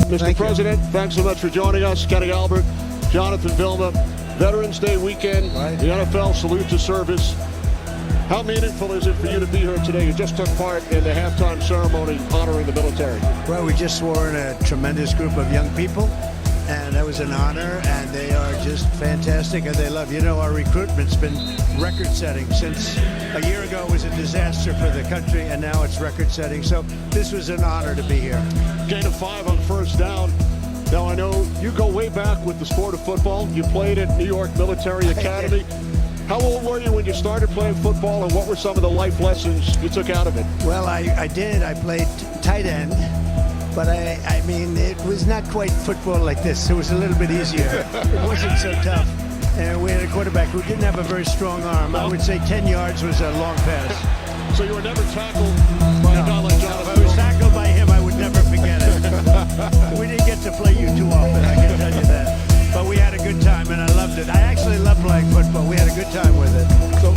Mr. President, thanks so much for joining us. Kenny Albert, Jonathan Vilma, Veterans Day weekend, the NFL salute to service. How meaningful is it for you to be here today? You just took part in the halftime ceremony honoring the military. Well, we just swore in a tremendous group of young people, and that was an honor, and they are just fantastic, and they love. You know, our recruitment's been record-setting. Since a year ago it was a disaster for the country, and now it's record-setting. So this was an honor to be here. Gain of 5 on first down. Now, I know you go way back with the sport of football. You played at New York Military Academy. How old were you when you started playing football, and what were some of the life lessons you took out of it? Well, I did. I played tight end, but I mean, it was not quite football like this. It was a little bit easier. It wasn't so tough. And we had a quarterback who didn't have a very strong arm. I would say 10 yards was a long pass. So you were never tackled by a guy like Jonathan? If I was tackled by him, I would never forget it. We didn't get to play you too often, I can tell you that. But we had a good time, and I loved it. I actually love playing football. We had a good time with it. So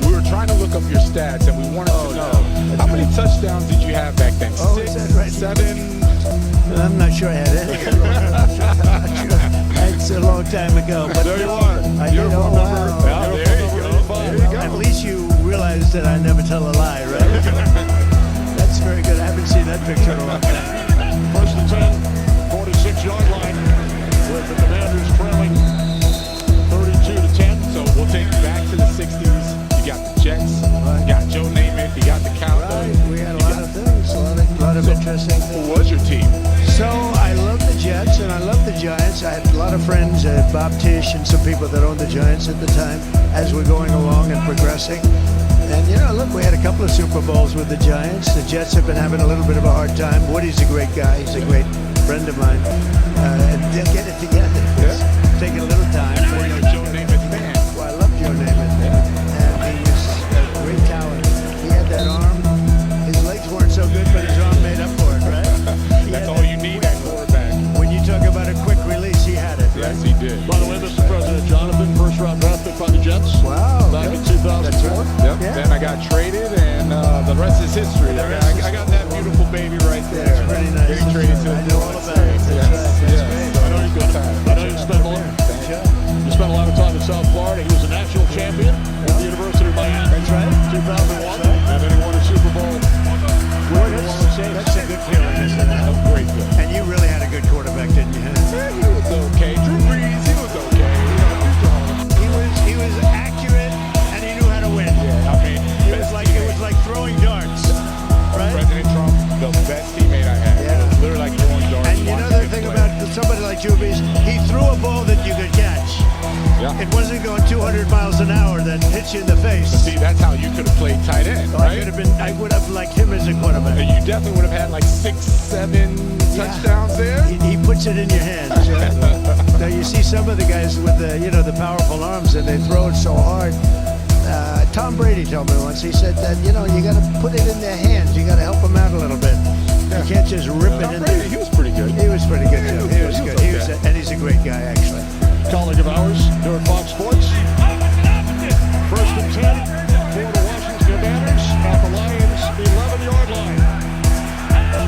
we were trying to look up your stats, and we wanted to know, how many touchdowns did you have back then? Oh, 6, is that right? 7? I'm not sure I had any. It's a long time ago. But there you are. I did. Oh, wow. Well, there you go. At least you realize that I never tell a lie, right? That's very good. I haven't seen that picture in a long time. First and 10, 46-yard line, with the Commanders trailing 32-10. So we'll take you back to the 60s. You got the Jets. You got Joe Namath. You got the Cowboys. Right. We had a lot of things, a lot of interesting things. Who was your team? So I love the Jets and I love the Giants. I had a lot of friends, Bob Tisch and some people that owned the Giants at the time as we're going along and progressing. And, you know, look, we had a couple of Super Bowls with the Giants. The Jets have been having a little bit of a hard time. Woody's a great guy. He's a great friend of mine. And they'll get it together. It's taking a little time. Were you a Joe Namath fan? Well, I love Joe Namath. And he was a great talent. He had that arm. His legs weren't so good, but his arm made up for it, right? That's all you need at quarterback. When you talk about a quick release, he had it. Yes, he did. By the way, Mr. President, Jonathan, first-round draft pick by the Jets. Wow. Back in 2004. Yep. Yeah. Then I got traded, and the rest is history. I got that beautiful baby right there. That's pretty nice. Getting traded to I know all about it. That's Yes, right. yes. That's I know you Good time. I know you spent a lot of time in South Florida. He was a national champion at the University of Miami. That's right. 2001. And then he won a Super Bowl. That's a good feeling, isn't it? Great feeling. And you really had a good quarterback, didn't you? Yeah, he was okay. Drew Brees, he was okay. He was accurate and he knew how to win. Yeah, I mean, It was like throwing darts, right? President Trump, the best teammate I had. Yeah. It was literally like throwing darts. And you know the thing about somebody like Drew Brees, he threw a ball that you could catch. Yeah. It wasn't going 200 miles an hour that hits you in the face. See, that's how you could have played tight end, right? I would have liked him as a quarterback. And you definitely would have had like 6, 7 touchdowns there. He puts it in your hands. Now you see some of the guys with the powerful arms and they throw it so hard. Tom Brady told me once. He said that you got to put it in their hands. You got to help them out a little bit. You can't just rip it in. Brady, he was pretty good. He was pretty good too. He was good. okay. And he's a great guy actually. Colleague of ours here at Fox Sports. First and 10 for the Washington Commanders at the Lions' 11-yard line.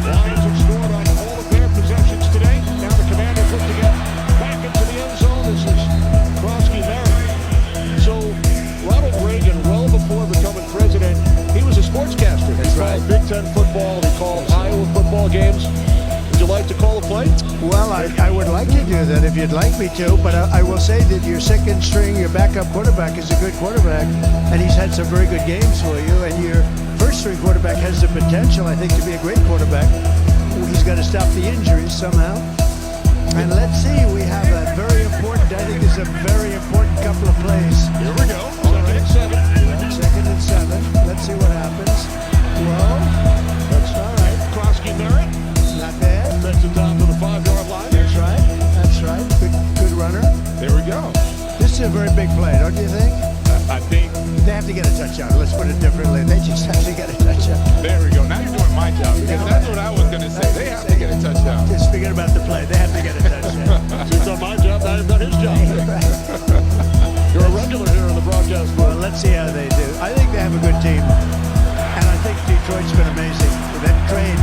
Lions have scored on all of their possessions today. Now the Commanders look to get back into the end zone. This is Krosky Merritt. So Ronald Reagan, well before becoming president, he was a sportscaster. That's He right. called Big Ten football. He called Iowa football games. Would you like to call a play? Well, I would like to do that if you'd like me to, but I will say that your second string, your backup quarterback is a good quarterback, and he's had some very good games for you, and your first string quarterback has the potential, I think, to be a great quarterback. He's got to stop the injuries somehow. And let's see, we have a very important, I think it's a very important couple of plays. Here we go. Second and 7. 2nd and 7. Let's see what happens. Well, that's all right. Krosky Merritt. Not bad. Sets it down to the 5-yard line. That's right. That's right. Good runner. There we go. This is a very big play, don't you think? I think They have to get a touchdown. Let's put it differently. They just have to get a touchdown. there we go. Now you're doing my job because that's what I was going to say. They have to get a touchdown. Just forget about the play. They have to get a touchdown. He's done my job, now he's done his job. You're a regular here in the broadcast Well, booth. let's see how they do. I think they have a good team. And I think Detroit's been amazing. That trade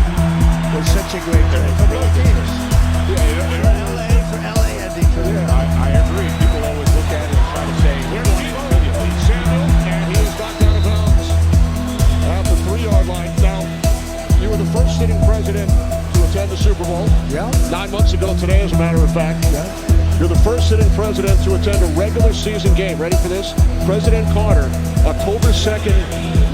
was such a great trade for both teams. For LA and Detroit. I agree. People always look at it and try to say, we're going immediately. Samuel, and he is knocked out of bounds at the 3-yard line. Now, you were the first sitting president to attend the Super Bowl. Yeah. 9 months ago today, as a matter of fact. Yeah. You're the first sitting president to attend a regular season game. Ready for this? President Carter, October 2nd,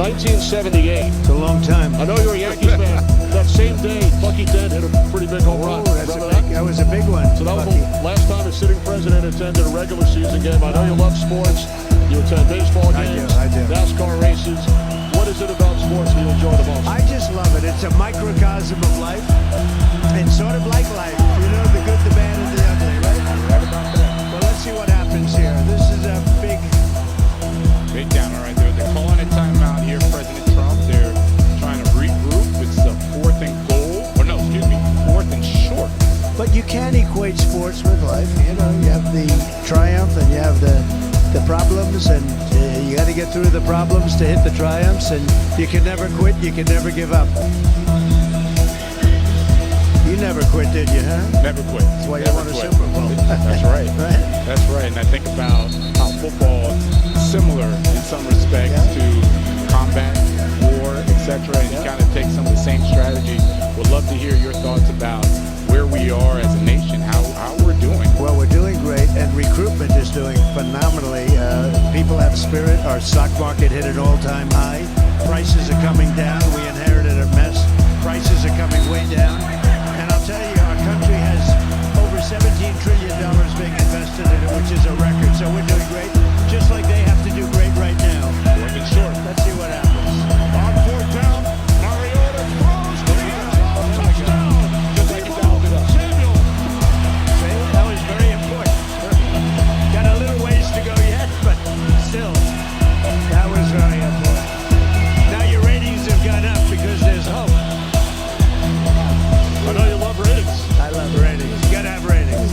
1978. It's a long time. I know you're a Yankees fan. That same day, Bucky Dent hit a pretty big home run. Oh, that was a big one. So that was Bucky. the last time a sitting president attended a regular season game. I know you love sports. You attend baseball games, I do. NASCAR races. What is it about sports that you enjoy the most? I just love it. It's a microcosm of life. It's sort of like life. You know, the good, the bad, and the ugly, right? Right about that. Well, let's see what happens here. This is a big... Big downer right there. They're calling a timeout here, President Trump. They're trying to regroup. It's a 4th and goal. Or no, excuse me, 4th and short. But you can't equate sports with life. You know, you have the triumph and you have the problems, and you got to get through the problems to hit the triumphs, and you can never quit, you can never give up. You never quit, did you, huh? Never quit. That's why you Never won a quit. Super Bowl. That's right. Right? That's right. And I think about how football is similar in some respects to combat, war, etc. And you kind of take some of the same strategy. Would love to hear your thoughts about where we are as a nation, how we're doing. Well, we're doing great, and recruitment is doing phenomenally. People have spirit. Our stock market hit an all-time high. Prices are coming down. We inherited a mess. Prices are coming way down. And I'll tell you, our country has over $17 trillion being invested in it, which is a record. So we're doing great, just like they have to do great right now. Working short. Let's see what happens. On 4th down, Mariota throws to the end zone. Touchdown. Just like he fouled it up. Samuel. See, that was very important. Got a little ways to go yet, but still, that was very important. Now your ratings have gone up because there's hope. I know you love ratings. I love ratings. You gotta have ratings.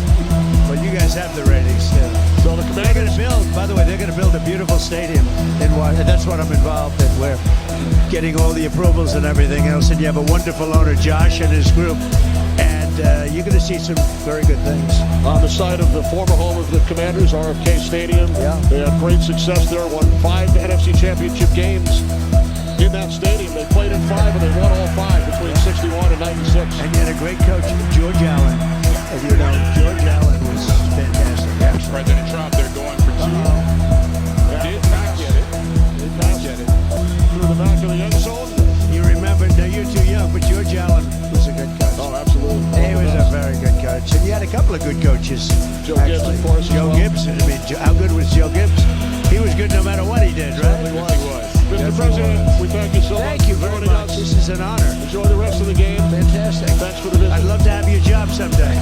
Well, you guys have the ratings still. So the They're Commanders, gonna build, by the way, they're gonna build a beautiful stadium in Washington. That's what I'm involved in. We're getting all the approvals and everything else, and you have a wonderful owner, Josh, and his group. And you're gonna see some very good things. on the side of the former home of the Commanders, RFK Stadium. Yeah. They had great success there, won 5 NFC Championship games in that stadium. They played in 5 and they won all 5 between 61 and 96. And you had a great coach, George Allen. And you know, George Allen was fantastic. President Trump, they're going for 2. Did not get it. Did not get it. Through the back of the end zone. You remember, now you're too young, but George Allen was a good coach. Oh, absolutely. He was a very good coach. And you had a couple of good coaches. Joe Gibbs, of course, as Joe well. Gibbs. I mean, how good was Joe Gibbs? He was good no matter what he did, right? Certainly Yes, he was. Mr. Yes, he President, was. we thank you so much Thank you for very joining much. us. This is an honor. Enjoy the rest of the game. Fantastic. Thanks for the visit. I'd love to have your job someday.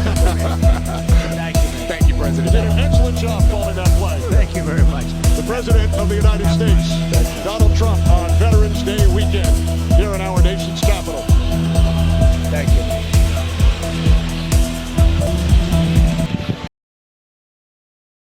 Thank you. Thank you, President You did Trump. an excellent job calling that play. Thank you very much. The President of the United States, Donald Trump, on Veterans